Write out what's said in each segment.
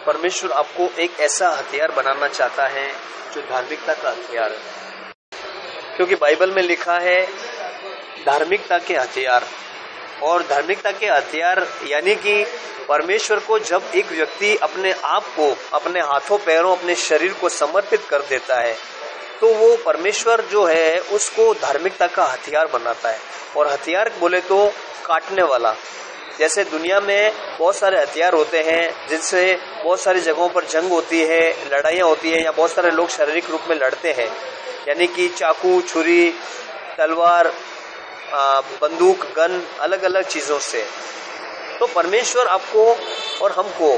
परमेश्वर आपको एक ऐसा हथियार बनाना चाहता है जो धार्मिकता का हथियार है। क्योंकि बाइबल में लिखा है धार्मिकता के हथियार, और धार्मिकता के हथियार यानी कि परमेश्वर को जब एक व्यक्ति अपने आप को, अपने हाथों पैरों, अपने शरीर को समर्पित कर देता है तो वो परमेश्वर जो है उसको धार्मिकता का हथियार बनाता है। और हथियार बोले तो काटने वाला। जैसे दुनिया में बहुत सारे हथियार होते हैं जिनसे बहुत सारी जगहों पर जंग होती है, लड़ाइयाँ होती है, या बहुत सारे लोग शारीरिक रूप में लड़ते हैं, यानी कि चाकू, छुरी, तलवार, बंदूक, गन, अलग अलग चीज़ों से। तो परमेश्वर आपको और हमको,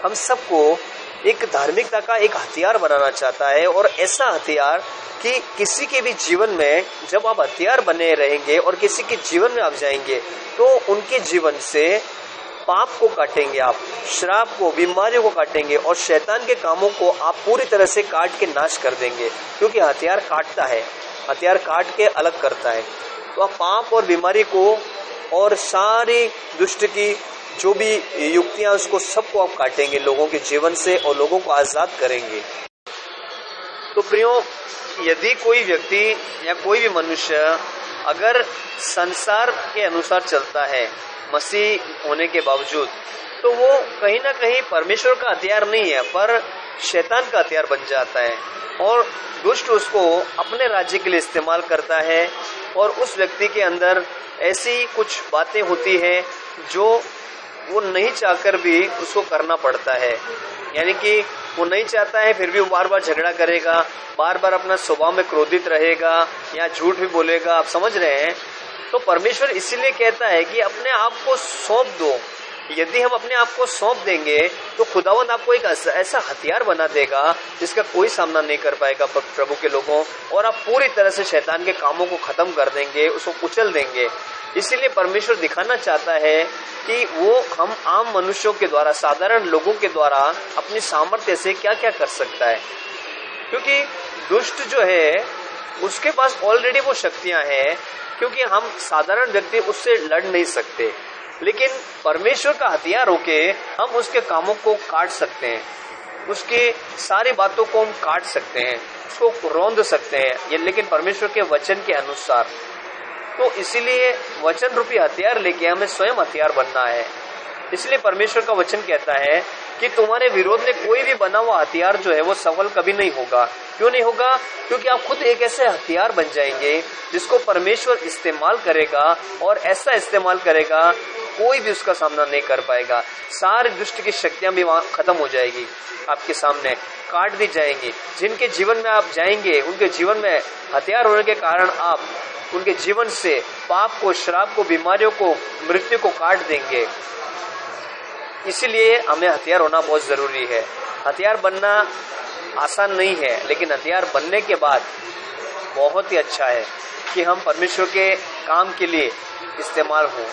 हम सबको एक धार्मिकता का एक हथियार बनाना चाहता है। और ऐसा हथियार कि किसी के भी जीवन में जब आप हथियार बने रहेंगे और किसी के जीवन में आप जाएंगे तो उनके जीवन से पाप को काटेंगे, आप श्राप को, बीमारियों को काटेंगे और शैतान के कामों को आप पूरी तरह से काट के नाश कर देंगे। क्योंकि हथियार काटता है, हथियार काट के अलग करता है। तो आप पाप और बीमारी को और सारी दुष्ट की जो भी युक्तियां, उसको सबको आप काटेंगे लोगों के जीवन से और लोगों को आजाद करेंगे। तो प्रियो, यदि कोई व्यक्ति या कोई भी मनुष्य अगर संसार के अनुसार चलता है मसीह होने के बावजूद, तो वो कहीं ना कहीं परमेश्वर का हथियार नहीं है पर शैतान का हथियार बन जाता है। और दुष्ट उसको अपने राज्य के लिए इस्तेमाल करता है और उस व्यक्ति के अंदर ऐसी कुछ बातें होती हैं जो वो नहीं चाहकर भी उसको करना पड़ता है। यानी कि वो नहीं चाहता है फिर भी वो बार बार झगड़ा करेगा, बार बार अपना स्वभाव में क्रोधित रहेगा या झूठ भी बोलेगा। आप समझ रहे हैं? तो परमेश्वर इसीलिए कहता है कि अपने आप को सौंप दो। यदि हम अपने आप को सौंप देंगे तो खुदावंद आपको एक ऐसा हथियार बना देगा जिसका कोई सामना नहीं कर पाएगा प्रभु के लोगों, और आप पूरी तरह से शैतान के कामों को खत्म कर देंगे, उसको कुचल देंगे। इसीलिए परमेश्वर दिखाना चाहता है कि वो हम आम मनुष्यों के द्वारा, साधारण लोगों के द्वारा अपनी सामर्थ्य से क्या क्या कर सकता है। क्योंकि दुष्ट जो है उसके पास ऑलरेडी वो शक्तियां हैं, क्योंकि हम साधारण व्यक्ति उससे लड़ नहीं सकते। लेकिन परमेश्वर का हथियार होके हम उसके कामों को काट सकते हैं, उसकी सारी बातों को हम काट सकते हैं, उसको रौंद सकते हैं, ये लेकिन परमेश्वर के वचन के अनुसार। तो इसीलिए वचन रूपी हथियार लेके हमें स्वयं हथियार बनना है। इसलिए परमेश्वर का वचन कहता है कि तुम्हारे विरोध में कोई भी बना हुआ हथियार जो है वो सफल कभी नहीं होगा। क्यों नहीं होगा? क्योंकि आप खुद एक ऐसे हथियार बन जाएंगे जिसको परमेश्वर इस्तेमाल करेगा, और ऐसा इस्तेमाल करेगा कोई भी उसका सामना नहीं कर पाएगा। सारी दुष्ट की शक्तियां भी वहां खत्म हो जाएगी, आपके सामने काट दी जाएंगी। जिनके जीवन में आप जाएंगे उनके जीवन में हथियार होने के कारण आप उनके जीवन से पाप को, श्राप को, बीमारियों को, मृत्यु को काट देंगे। इसीलिए हमें हथियार होना बहुत जरूरी है। हथियार बनना आसान नहीं है, लेकिन हथियार बनने के बाद बहुत ही अच्छा है कि हम परमेश्वर के काम के लिए इस्तेमाल हों।